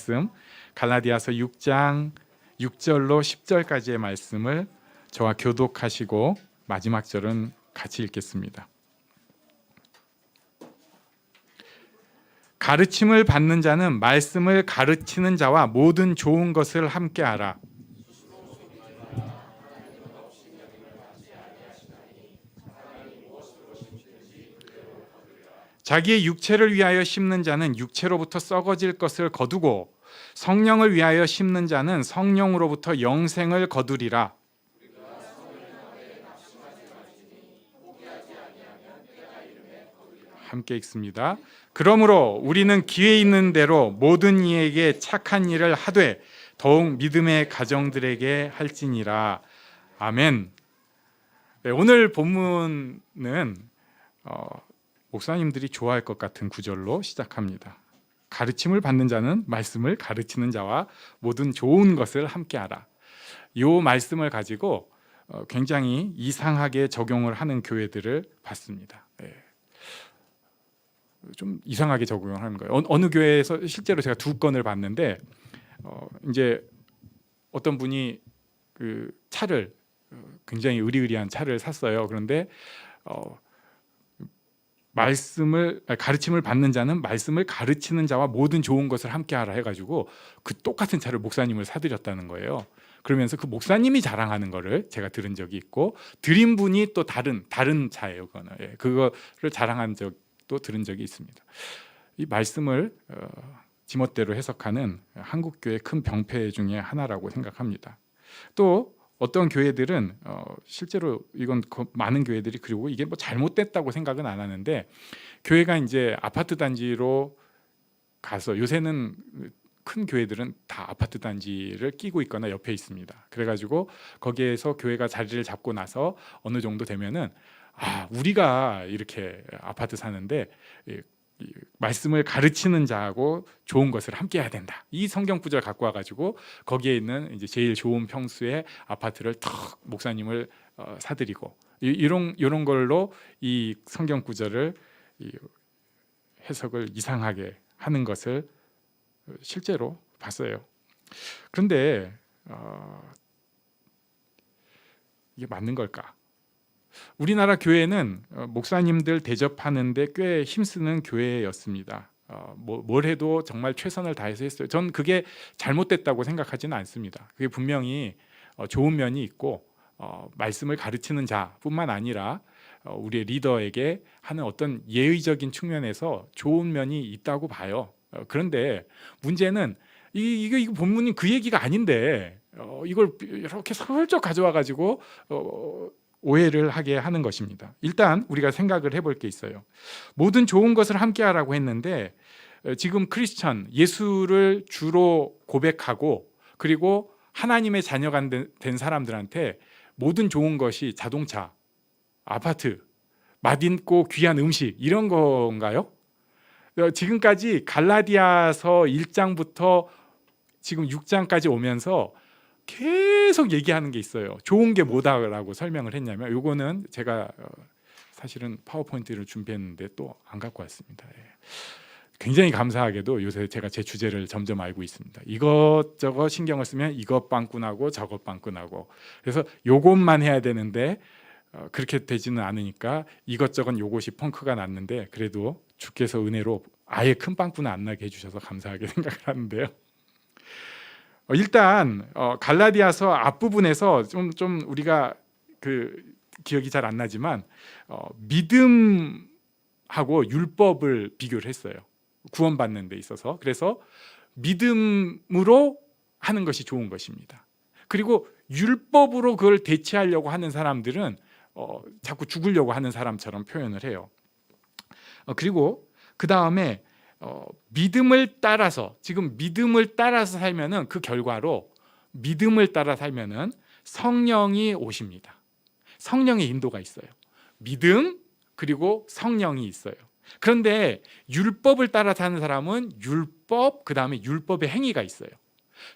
말씀 갈라디아서 6장 6절로 10절까지의 말씀을 저와 교독하시고 마지막 절은 같이 읽겠습니다. 가르침을 받는 자는 말씀을 가르치는 자와 모든 좋은 것을 함께하라. 자기의 육체를 위하여 심는 자는 육체로부터 썩어질 것을 거두고 성령을 위하여 심는 자는 성령으로부터 영생을 거두리라. 함께 읽습니다. 그러므로 우리는 기회 있는 대로 모든 이에게 착한 일을 하되 더욱 믿음의 가정들에게 할지니라. 아멘. 네, 오늘 본문은 목사님들이 좋아할 것 같은 구절로 시작합니다. 가르침을 받는 자는 말씀을 가르치는 자와 모든 좋은 것을 함께하라. 이 말씀을 가지고 굉장히 이상하게 적용을 하는 교회들을 봤습니다. 네. 좀 이상하게 적용을 하는 거예요. 어느 교회에서 실제로 제가 2건을 봤는데 이제 어떤 분이 그 차를 굉장히 의리의리한 차를 샀어요. 그런데 가르침을 받는 자는 말씀을 가르치는 자와 모든 좋은 것을 함께하라 해가지고 그 똑같은 차를 목사님을 사드렸다는 거예요. 그러면서 그 목사님이 자랑하는 거를 제가 들은 적이 있고 드린 분이 또 다른 차예요. 그거는 그거를 자랑한 적도 들은 적이 있습니다. 이 말씀을 지멋대로 해석하는 한국 교회의 큰 병폐 중에 하나라고 생각합니다. 또 어떤 교회들은 실제로 이건 많은 교회들이 그리고 이게 뭐 잘못됐다고 생각은 안 하는데 교회가 이제 아파트 단지로 가서 요새는 큰 교회들은 다 아파트 단지를 끼고 있거나 옆에 있습니다. 그래가지고 거기에서 교회가 자리를 잡고 나서 어느 정도 되면은 우리가 이렇게 아파트 사는데 말씀을 가르치는 자하고 좋은 것을 함께 해야 된다. 이 성경 구절 갖고 와가지고 거기에 있는 이제 제일 좋은 평수의 아파트를 턱 목사님을 사드리고 이런 걸로 이 성경 구절을 해석을 이상하게 하는 것을 실제로 봤어요. 그런데 이게 맞는 걸까? 우리나라 교회는 목사님들 대접하는데 꽤 힘쓰는 교회였습니다. 뭘 해도 정말 최선을 다해서 했어요. 전 그게 잘못됐다고 생각하지는 않습니다. 그게 분명히 좋은 면이 있고 말씀을 가르치는 자뿐만 아니라 우리의 리더에게 하는 어떤 예의적인 측면에서 좋은 면이 있다고 봐요. 그런데 문제는 이거 본문이 그 얘기가 아닌데 이걸 이렇게 슬쩍 가져와 가지고 오해를 하게 하는 것입니다. 일단 우리가 생각을 해볼 게 있어요. 모든 좋은 것을 함께하라고 했는데 지금 크리스천, 예수를 주로 고백하고 그리고 하나님의 자녀가 된 사람들한테 모든 좋은 것이 자동차, 아파트, 맛있고 귀한 음식 이런 건가요? 지금까지 갈라디아서 1장부터 지금 6장까지 오면서 계속 얘기하는 게 있어요. 좋은 게 뭐다라고 설명을 했냐면 요거는 제가 사실은 파워포인트를 준비했는데 또 안 갖고 왔습니다. 굉장히 감사하게도 요새 제가 제 주제를 점점 알고 있습니다. 이것저것 신경을 쓰면 이것 빵꾸나고 저것 빵꾸나고 그래서 요것만 해야 되는데 그렇게 되지는 않으니까 이것저것 요것이 펑크가 났는데 그래도 주께서 은혜로 아예 큰 빵꾸는 안 나게 해주셔서 감사하게 생각을 하는데요. 일단 갈라디아서 앞부분에서 좀 우리가 그 기억이 잘 안 나지만 믿음하고 율법을 비교를 했어요. 구원받는 데 있어서. 그래서 믿음으로 하는 것이 좋은 것입니다. 그리고 율법으로 그걸 대체하려고 하는 사람들은 자꾸 죽으려고 하는 사람처럼 표현을 해요. 그리고 그 다음에 믿음을 따라서 지금 믿음을 따라서 살면은 그 결과로 믿음을 따라 살면은 성령이 오십니다. 성령의 인도가 있어요. 믿음 그리고 성령이 있어요. 그런데 율법을 따라 사는 사람은 율법 그 다음에 율법의 행위가 있어요.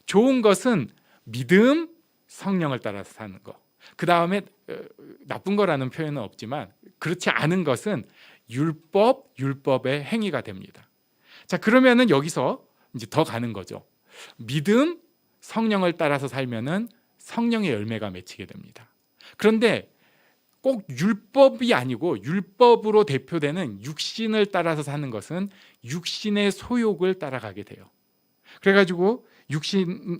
좋은 것은 믿음, 성령을 따라서 사는 거. 그 다음에 나쁜 거라는 표현은 없지만 그렇지 않은 것은 율법의 행위가 됩니다. 자, 그러면은 여기서 이제 더 가는 거죠. 믿음, 성령을 따라서 살면은 성령의 열매가 맺히게 됩니다. 그런데 꼭 율법이 아니고 율법으로 대표되는 육신을 따라서 사는 것은 육신의 소욕을 따라가게 돼요. 그래가지고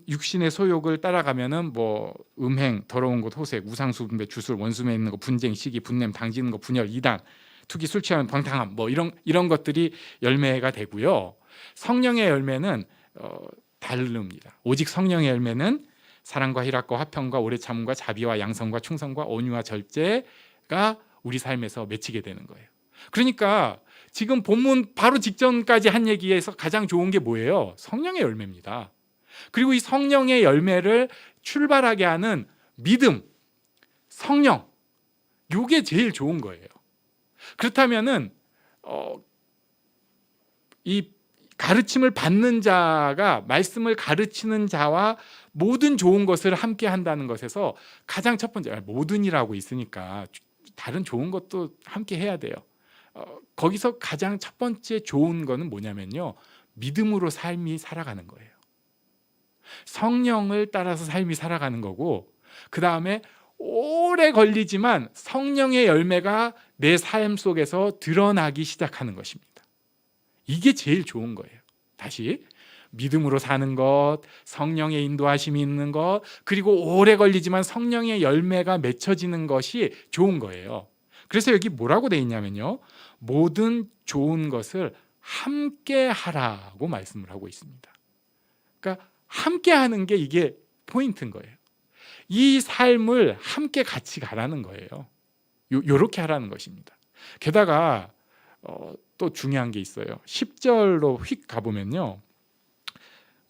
육신의 소욕을 따라가면은 뭐 음행, 더러운 것, 호색, 우상숭배, 주술, 원수매 있는 거, 분쟁, 시기, 분냄, 당지는 거, 분열, 이단, 투기, 술 취하면 방탕함, 뭐 이런 것들이 열매가 되고요. 성령의 열매는 다릅니다. 오직 성령의 열매는 사랑과 희락과 화평과 오래 참음과 자비와 양성과 충성과 온유와 절제가 우리 삶에서 맺히게 되는 거예요. 그러니까 지금 본문 바로 직전까지 한 얘기에서 가장 좋은 게 뭐예요? 성령의 열매입니다. 그리고 이 성령의 열매를 출발하게 하는 믿음, 성령, 이게 제일 좋은 거예요. 그렇다면은 이 가르침을 받는 자가 말씀을 가르치는 자와 모든 좋은 것을 함께 한다는 것에서 가장 첫 번째, 모든이라고 있으니까 다른 좋은 것도 함께 해야 돼요. 거기서 가장 첫 번째 좋은 거는 뭐냐면요, 믿음으로 삶이 살아가는 거예요. 성령을 따라서 삶이 살아가는 거고, 그 다음에 오래 걸리지만 성령의 열매가 내 삶 속에서 드러나기 시작하는 것입니다. 이게 제일 좋은 거예요. 다시 믿음으로 사는 것, 성령의 인도하심이 있는 것, 그리고 오래 걸리지만 성령의 열매가 맺혀지는 것이 좋은 거예요. 그래서 여기 뭐라고 돼 있냐면요, 모든 좋은 것을 함께 하라고 말씀을 하고 있습니다. 그러니까 함께 하는 게 이게 포인트인 거예요. 이 삶을 함께 같이 가라는 거예요. 요렇게 하라는 것입니다. 게다가 또 중요한 게 있어요. 10절로 휙 가보면요,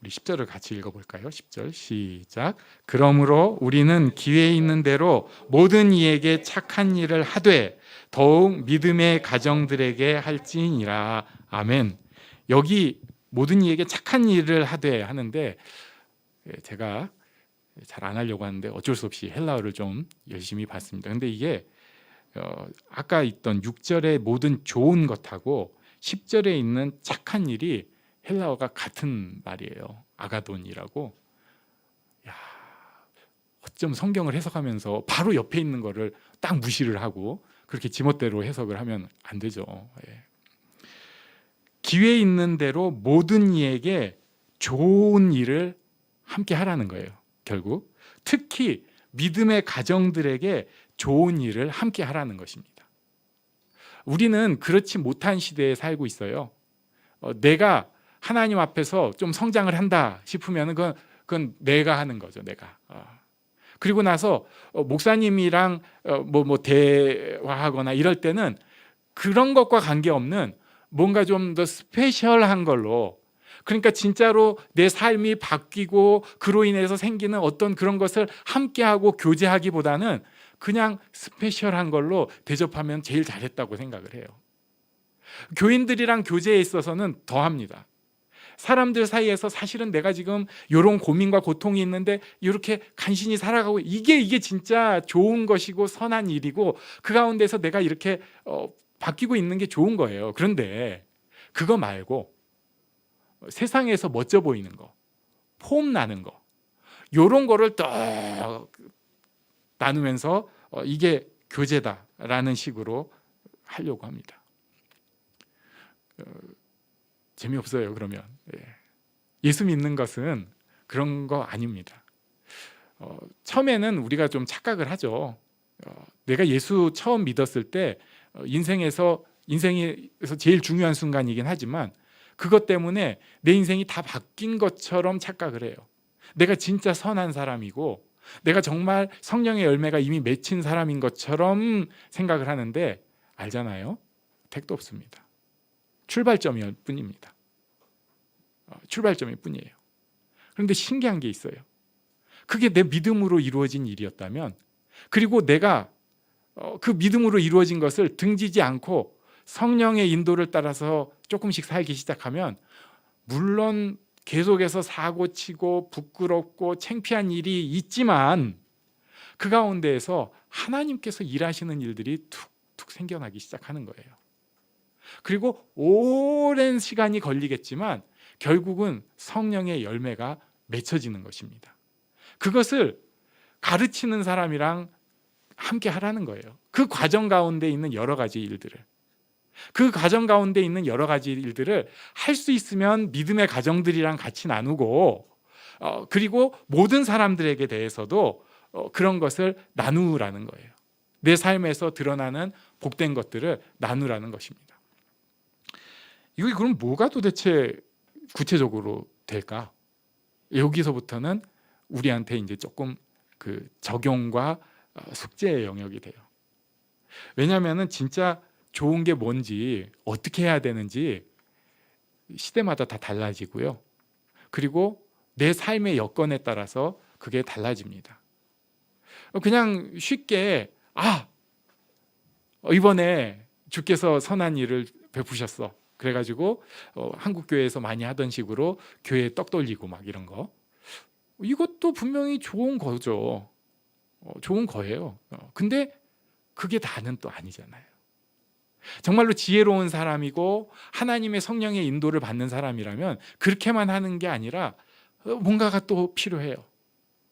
우리 10절을 같이 읽어볼까요? 10절 시작. 그러므로 우리는 기회 있는 대로 모든 이에게 착한 일을 하되 더욱 믿음의 가정들에게 할지니라. 아멘. 여기 모든 이에게 착한 일을 하되 하는데, 제가 잘 안 하려고 하는데 어쩔 수 없이 헬라어를 좀 열심히 봤습니다. 근데 이게 아까 있던 6절의 모든 좋은 것하고 10절에 있는 착한 일이 헬라어가 같은 말이에요. 아가돈이라고. 야, 어쩜 성경을 해석하면서 바로 옆에 있는 거를 딱 무시를 하고 그렇게 지멋대로 해석을 하면 안 되죠. 예. 기회 있는 대로 모든 이에게 좋은 일을 함께 하라는 거예요. 결국 특히 믿음의 가정들에게 좋은 일을 함께 하라는 것입니다. 우리는 그렇지 못한 시대에 살고 있어요. 내가 하나님 앞에서 좀 성장을 한다 싶으면 그건 내가 하는 거죠. 내가. 그리고 나서 목사님이랑 뭐 대화하거나 이럴 때는 그런 것과 관계없는 뭔가 좀 더 스페셜한 걸로, 그러니까 진짜로 내 삶이 바뀌고 그로 인해서 생기는 어떤 그런 것을 함께하고 교제하기보다는 그냥 스페셜한 걸로 대접하면 제일 잘했다고 생각을 해요. 교인들이랑 교제에 있어서는 더합니다. 사람들 사이에서 사실은 내가 지금 이런 고민과 고통이 있는데 이렇게 간신히 살아가고, 이게 진짜 좋은 것이고 선한 일이고 그 가운데서 내가 이렇게 바뀌고 있는 게 좋은 거예요. 그런데 그거 말고 세상에서 멋져 보이는 거, 폼 나는 거, 이런 거를 또 나누면서 이게 교제다라는 식으로 하려고 합니다. 재미없어요. 그러면 예수 믿는 것은 그런 거 아닙니다. 처음에는 우리가 좀 착각을 하죠. 내가 예수 처음 믿었을 때 인생에서 제일 중요한 순간이긴 하지만 그것 때문에 내 인생이 다 바뀐 것처럼 착각을 해요. 내가 진짜 선한 사람이고 내가 정말 성령의 열매가 이미 맺힌 사람인 것처럼 생각을 하는데, 알잖아요. 택도 없습니다. 출발점일 뿐입니다. 출발점일 뿐이에요. 그런데 신기한 게 있어요. 그게 내 믿음으로 이루어진 일이었다면, 그리고 내가 그 믿음으로 이루어진 것을 등지지 않고 성령의 인도를 따라서 조금씩 살기 시작하면, 물론 계속해서 사고치고 부끄럽고 창피한 일이 있지만 그 가운데에서 하나님께서 일하시는 일들이 툭툭 생겨나기 시작하는 거예요. 그리고 오랜 시간이 걸리겠지만 결국은 성령의 열매가 맺혀지는 것입니다. 그것을 가르치는 사람이랑 함께 하라는 거예요. 그 과정 가운데 있는 여러 가지 일들을, 그 과정 가운데 있는 여러 가지 일들을 할 수 있으면 믿음의 가정들이랑 같이 나누고, 그리고 모든 사람들에게 대해서도 그런 것을 나누라는 거예요. 내 삶에서 드러나는 복된 것들을 나누라는 것입니다. 이거 그럼 뭐가 도대체 구체적으로 될까? 여기서부터는 우리한테 이제 조금 그 적용과 숙제의 영역이 돼요. 왜냐하면 진짜 좋은 게 뭔지, 어떻게 해야 되는지 시대마다 다 달라지고요. 그리고 내 삶의 여건에 따라서 그게 달라집니다. 그냥 쉽게 이번에 주께서 선한 일을 베푸셨어. 그래가지고 한국 교회에서 많이 하던 식으로 교회에 떡 돌리고 막 이런 거, 이것도 분명히 좋은 거죠. 좋은 거예요. 근데 그게 다는 또 아니잖아요. 정말로 지혜로운 사람이고 하나님의 성령의 인도를 받는 사람이라면 그렇게만 하는 게 아니라 뭔가가 또 필요해요.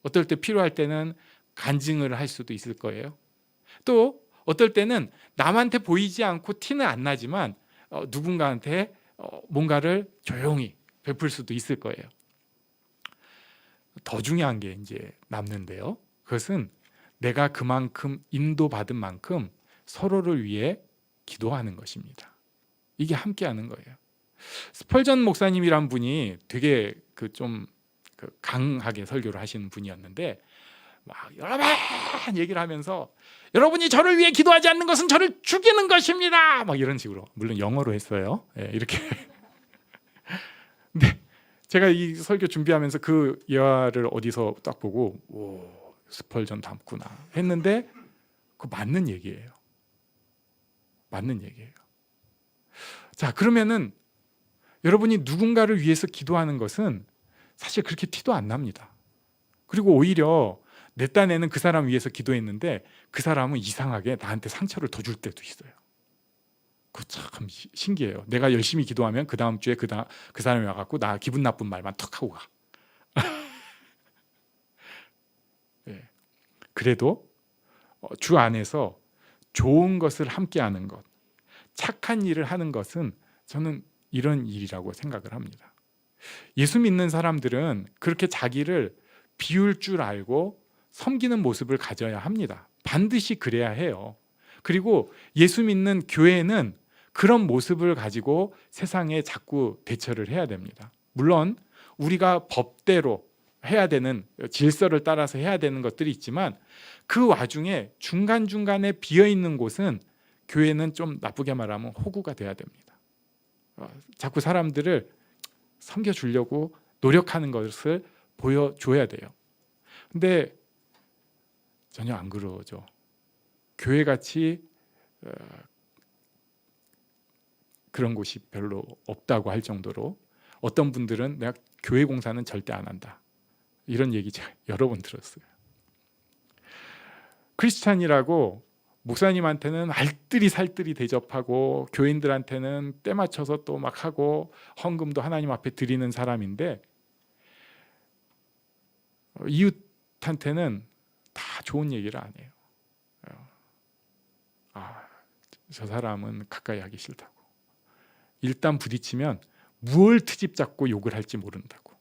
어떨 때 필요할 때는 간증을 할 수도 있을 거예요. 또 어떨 때는 남한테 보이지 않고 티는 안 나지만 누군가한테 뭔가를 조용히 베풀 수도 있을 거예요. 더 중요한 게 이제 남는데요. 그것은 내가 그만큼 인도받은 만큼 서로를 위해 기도하는 것입니다. 이게 함께하는 거예요. 스펄전 목사님이란 분이 되게 좀 강하게 설교를 하시는 분이었는데, 막 여러 번 얘기를 하면서 여러분이 저를 위해 기도하지 않는 것은 저를 죽이는 것입니다. 막 이런 식으로, 물론 영어로 했어요. 이렇게. 근데 제가 이 설교 준비하면서 그 예화를 어디서 딱 보고, 오, 스펄전 닮구나 했는데, 그거 맞는 얘기예요. 맞는 얘기예요. 자, 그러면은 여러분이 누군가를 위해서 기도하는 것은 사실 그렇게 티도 안 납니다. 그리고 오히려 내 딴에는 그 사람 위해서 기도했는데 그 사람은 이상하게 나한테 상처를 더 줄 때도 있어요. 그거 참 신기해요. 내가 열심히 기도하면 그 다음 주에 그 사람이 와갖고 나 기분 나쁜 말만 턱 하고 가. 네. 그래도 주 안에서 좋은 것을 함께하는 것, 착한 일을 하는 것은 저는 이런 일이라고 생각을 합니다. 예수 믿는 사람들은 그렇게 자기를 비울 줄 알고 섬기는 모습을 가져야 합니다. 반드시 그래야 해요. 그리고 예수 믿는 교회는 그런 모습을 가지고 세상에 자꾸 대처를 해야 됩니다. 물론 우리가 법대로 해야 되는, 질서를 따라서 해야 되는 것들이 있지만 그 와중에 중간중간에 비어있는 곳은 교회는 좀 나쁘게 말하면 호구가 돼야 됩니다. 자꾸 사람들을 섬겨주려고 노력하는 것을 보여줘야 돼요. 근데 전혀 안 그러죠. 교회같이 그런 곳이 별로 없다고 할 정도로 어떤 분들은 내가 교회 공사는 절대 안 한다, 이런 얘기 제가 여러 번 들었어요. 크리스찬이라고 목사님한테는 알뜰히 살뜰히 대접하고 교인들한테는 때 맞춰서 또 막 하고 헌금도 하나님 앞에 드리는 사람인데 이웃한테는 다 좋은 얘기를 안 해요. 저 사람은 가까이 하기 싫다고, 일단 부딪히면 무얼 트집 잡고 욕을 할지 모른다고,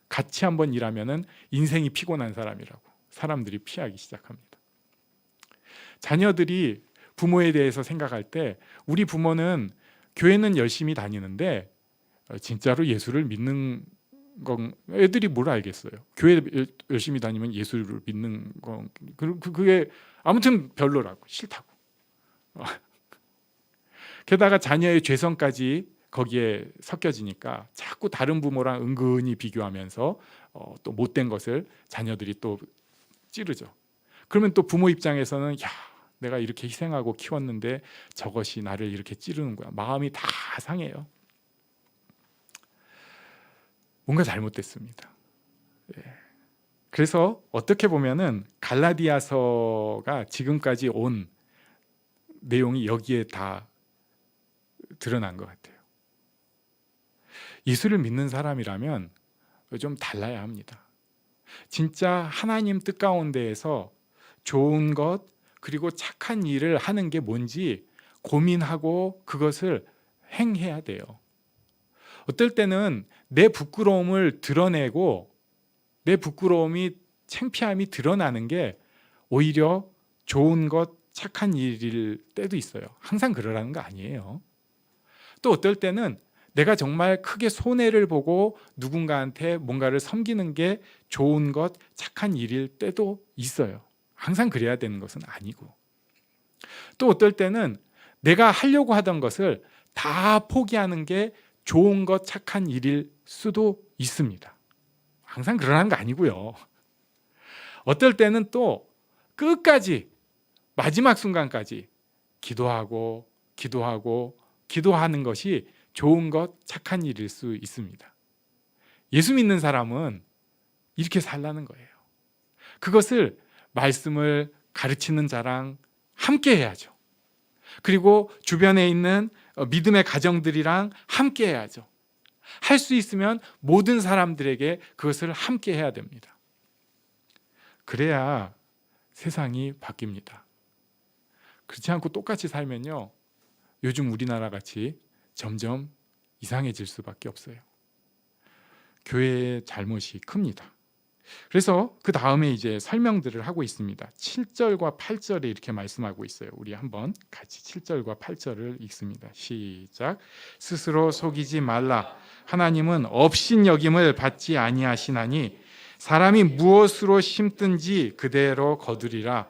같이 한번 일하면은 인생이 피곤한 사람이라고 사람들이 피하기 시작합니다. 자녀들이 부모에 대해서 생각할 때 우리 부모는 교회는 열심히 다니는데 진짜로 예수를 믿는 건, 애들이 뭘 알겠어요. 교회 열심히 다니면 예수를 믿는 건 그게 아무튼 별로라고, 싫다고. 게다가 자녀의 죄성까지 거기에 섞여지니까 자꾸 다른 부모랑 은근히 비교하면서 또 못된 것을 자녀들이 또 찌르죠. 그러면 또 부모 입장에서는 내가 이렇게 희생하고 키웠는데 저것이 나를 이렇게 찌르는 거야. 마음이 다 상해요. 뭔가 잘못됐습니다. 그래서 어떻게 보면은 갈라디아서가 지금까지 온 내용이 여기에 다 드러난 것 같아요. 예수를 믿는 사람이라면 좀 달라야 합니다. 진짜 하나님 뜻 가운데에서 좋은 것 그리고 착한 일을 하는 게 뭔지 고민하고 그것을 행해야 돼요. 어떨 때는 내 부끄러움을 드러내고 내 부끄러움이 창피함이 드러나는 게 오히려 좋은 것 착한 일일 때도 있어요. 항상 그러라는 거 아니에요. 또 어떨 때는 내가 정말 크게 손해를 보고 누군가한테 뭔가를 섬기는 게 좋은 것 착한 일일 때도 있어요. 항상 그래야 되는 것은 아니고. 또 어떨 때는 내가 하려고 하던 것을 다 포기하는 게 좋은 것 착한 일일 수도 있습니다. 항상 그러라는 거 아니고요. 어떨 때는 또 끝까지 마지막 순간까지 기도하고 기도하는 것이 좋은 것 착한 일일 수 있습니다. 예수 믿는 사람은 이렇게 살라는 거예요. 그것을 말씀을 가르치는 자랑 함께 해야죠. 그리고 주변에 있는 믿음의 가정들이랑 함께 해야죠. 할 수 있으면 모든 사람들에게 그것을 함께 해야 됩니다. 그래야 세상이 바뀝니다. 그렇지 않고 똑같이 살면요, 요즘 우리나라 같이 점점 이상해질 수밖에 없어요. 교회의 잘못이 큽니다. 그래서 그 다음에 이제 설명들을 하고 있습니다. 7절과 8절에 이렇게 말씀하고 있어요. 우리 한번 같이 7절과 8절을 읽습니다. 시작. 스스로 속이지 말라. 하나님은 업신여김을 받지 아니하시나니 사람이 무엇으로 심든지 그대로 거두리라.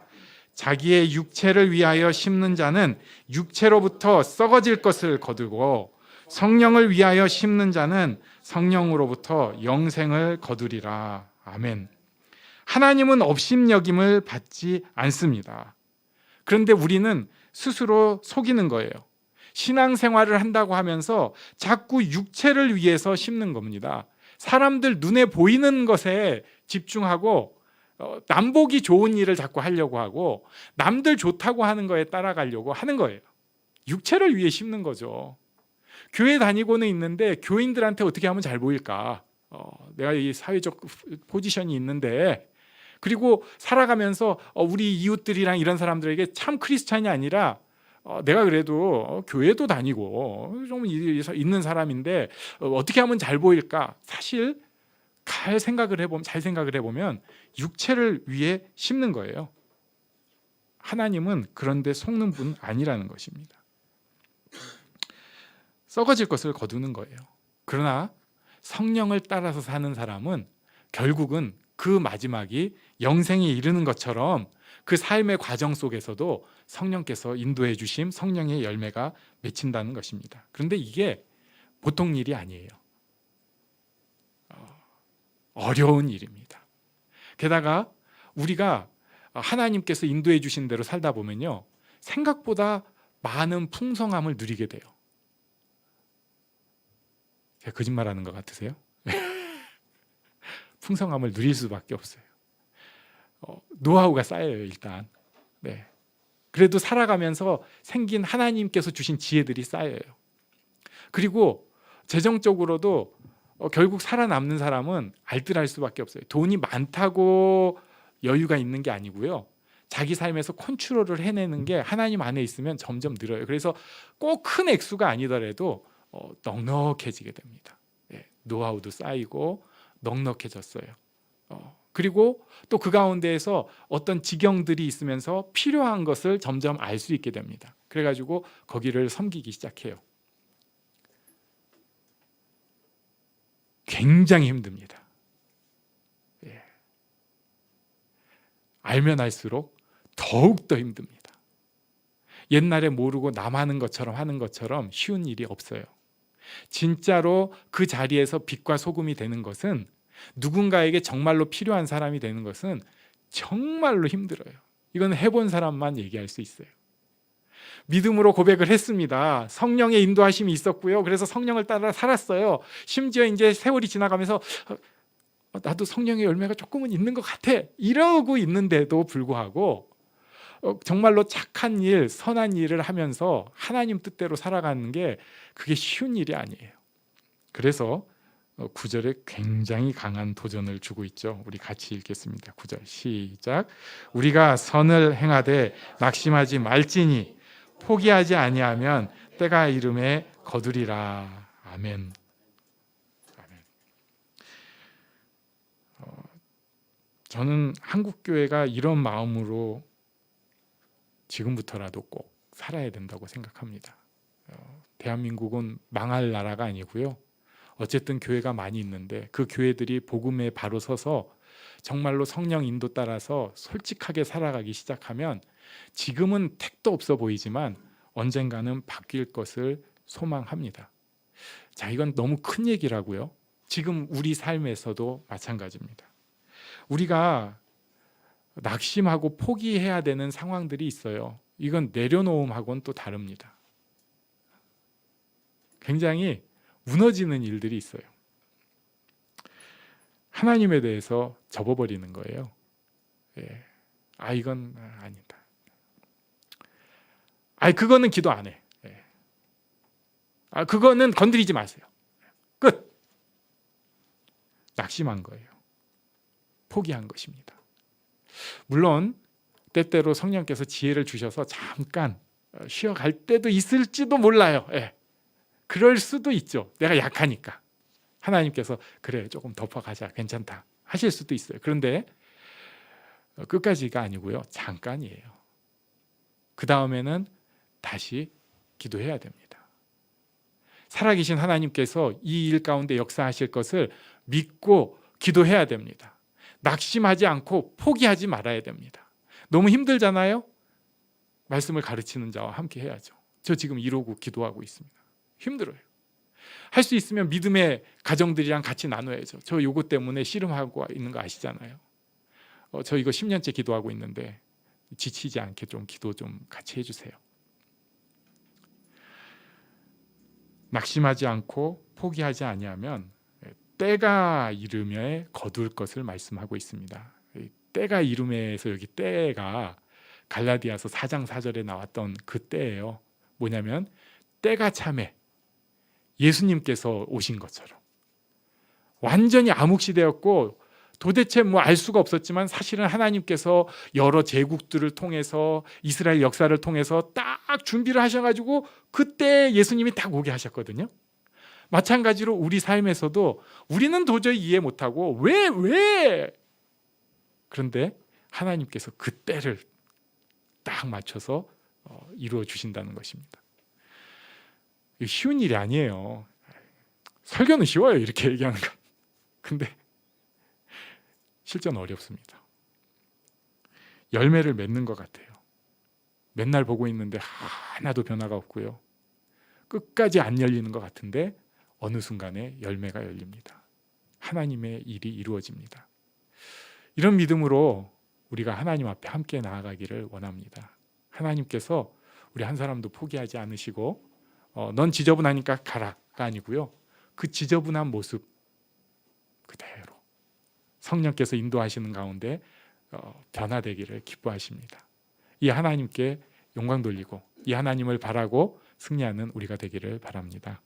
자기의 육체를 위하여 심는 자는 육체로부터 썩어질 것을 거두고 성령을 위하여 심는 자는 성령으로부터 영생을 거두리라. 아멘. 하나님은 업신여김을 받지 않습니다. 그런데 우리는 스스로 속이는 거예요. 신앙생활을 한다고 하면서 자꾸 육체를 위해서 심는 겁니다. 사람들 눈에 보이는 것에 집중하고 남 보기 좋은 일을 자꾸 하려고 하고 남들 좋다고 하는 거에 따라가려고 하는 거예요. 육체를 위해 심는 거죠. 교회 다니고는 있는데 교인들한테 어떻게 하면 잘 보일까? 내가 이 사회적 포지션이 있는데, 그리고 살아가면서 우리 이웃들이랑 이런 사람들에게 참 크리스찬이 아니라 내가 그래도 교회도 다니고 좀 있는 사람인데 어떻게 하면 잘 보일까? 사실 잘 생각을 해보면 육체를 위해 심는 거예요. 하나님은 그런데 속는 분 아니라는 것입니다. 썩어질 것을 거두는 거예요. 그러나 성령을 따라서 사는 사람은 결국은 그 마지막이 영생에 이르는 것처럼 그 삶의 과정 속에서도 성령께서 인도해 주심, 성령의 열매가 맺힌다는 것입니다. 그런데 이게 보통 일이 아니에요. 어려운 일입니다. 게다가 우리가 하나님께서 인도해 주신 대로 살다 보면요, 생각보다 많은 풍성함을 누리게 돼요. 제가 거짓말하는 것 같으세요? 풍성함을 누릴 수밖에 없어요. 노하우가 쌓여요, 일단. 네. 그래도 살아가면서 생긴 하나님께서 주신 지혜들이 쌓여요. 그리고 재정적으로도 결국 살아남는 사람은 알뜰할 수밖에 없어요. 돈이 많다고 여유가 있는 게 아니고요, 자기 삶에서 컨트롤을 해내는 게 하나님 안에 있으면 점점 늘어요. 그래서 꼭 큰 액수가 아니더라도 넉넉해지게 됩니다. 네, 노하우도 쌓이고 넉넉해졌어요. 그리고 또 그 가운데에서 어떤 지경들이 있으면서 필요한 것을 점점 알 수 있게 됩니다. 그래가지고 거기를 섬기기 시작해요. 굉장히 힘듭니다. 예. 알면 알수록 더욱더 힘듭니다. 옛날에 모르고 남하는 것처럼 하는 것처럼 쉬운 일이 없어요. 진짜로 그 자리에서 빛과 소금이 되는 것은, 누군가에게 정말로 필요한 사람이 되는 것은 정말로 힘들어요. 이건 해본 사람만 얘기할 수 있어요. 믿음으로 고백을 했습니다. 성령의 인도하심이 있었고요. 그래서 성령을 따라 살았어요. 심지어 이제 세월이 지나가면서 나도 성령의 열매가 조금은 있는 것 같아, 이러고 있는데도 불구하고 정말로 착한 일, 선한 일을 하면서 하나님 뜻대로 살아가는 게 그게 쉬운 일이 아니에요. 그래서 9절에 굉장히 강한 도전을 주고 있죠. 우리 같이 읽겠습니다. 9절 시작. 우리가 선을 행하되 낙심하지 말지니 포기하지 아니하면 때가 이름에 거두리라. 아멘. 아멘. 저는 한국 교회가 이런 마음으로 지금부터라도 꼭 살아야 된다고 생각합니다. 대한민국은 망할 나라가 아니고요. 어쨌든 교회가 많이 있는데 그 교회들이 복음에 바로 서서 정말로 성령 인도 따라서 솔직하게 살아가기 시작하면 지금은 택도 없어 보이지만 언젠가는 바뀔 것을 소망합니다. 자, 이건 너무 큰 얘기라고요. 지금 우리 삶에서도 마찬가지입니다. 우리가 낙심하고 포기해야 되는 상황들이 있어요. 이건 내려놓음하고는 또 다릅니다. 굉장히 무너지는 일들이 있어요. 하나님에 대해서 접어버리는 거예요. 예. 이건 아니다. 그거는 기도 안 해. 예. 그거는 건드리지 마세요. 끝. 낙심한 거예요. 포기한 것입니다. 물론 때때로 성령께서 지혜를 주셔서 잠깐 쉬어갈 때도 있을지도 몰라요. 예. 그럴 수도 있죠. 내가 약하니까. 하나님께서 그래 조금 덮어가자 괜찮다 하실 수도 있어요. 그런데 끝까지가 아니고요. 잠깐이에요. 그 다음에는 다시 기도해야 됩니다. 살아계신 하나님께서 이 일 가운데 역사하실 것을 믿고 기도해야 됩니다. 낙심하지 않고 포기하지 말아야 됩니다. 너무 힘들잖아요. 말씀을 가르치는 자와 함께 해야죠. 저 지금 이러고 기도하고 있습니다. 힘들어요. 할 수 있으면 믿음의 가정들이랑 같이 나눠야죠. 저 요거 때문에 씨름하고 있는 거 아시잖아요. 저 이거 10년째 기도하고 있는데 지치지 않게 좀 기도 좀 같이 해주세요. 낙심하지 않고 포기하지 아니하면 때가 이름에 거둘 것을 말씀하고 있습니다. 때가 이름에서 여기 때가 갈라디아서 4장 4절에 나왔던 그 때예요. 뭐냐면 때가 참에 예수님께서 오신 것처럼 완전히 암흑시대였고 도대체 알 수가 없었지만 사실은 하나님께서 여러 제국들을 통해서 이스라엘 역사를 통해서 딱 준비를 하셔가지고 그때 예수님이 딱 오게 하셨거든요. 마찬가지로 우리 삶에서도 우리는 도저히 이해 못하고 왜 그런데 하나님께서 그 때를 딱 맞춰서 이루어 주신다는 것입니다. 쉬운 일이 아니에요. 설교는 쉬워요 이렇게 얘기하는 거. 근데 실전 어렵습니다. 열매를 맺는 것 같아요. 맨날 보고 있는데 하나도 변화가 없고요. 끝까지 안 열리는 것 같은데 어느 순간에 열매가 열립니다. 하나님의 일이 이루어집니다. 이런 믿음으로 우리가 하나님 앞에 함께 나아가기를 원합니다. 하나님께서 우리 한 사람도 포기하지 않으시고 넌 지저분하니까 가라가 아니고요. 그 지저분한 모습 그대로 성령께서 인도하시는 가운데 변화되기를 기뻐하십니다. 이 하나님께 영광 돌리고 이 하나님을 바라고 승리하는 우리가 되기를 바랍니다.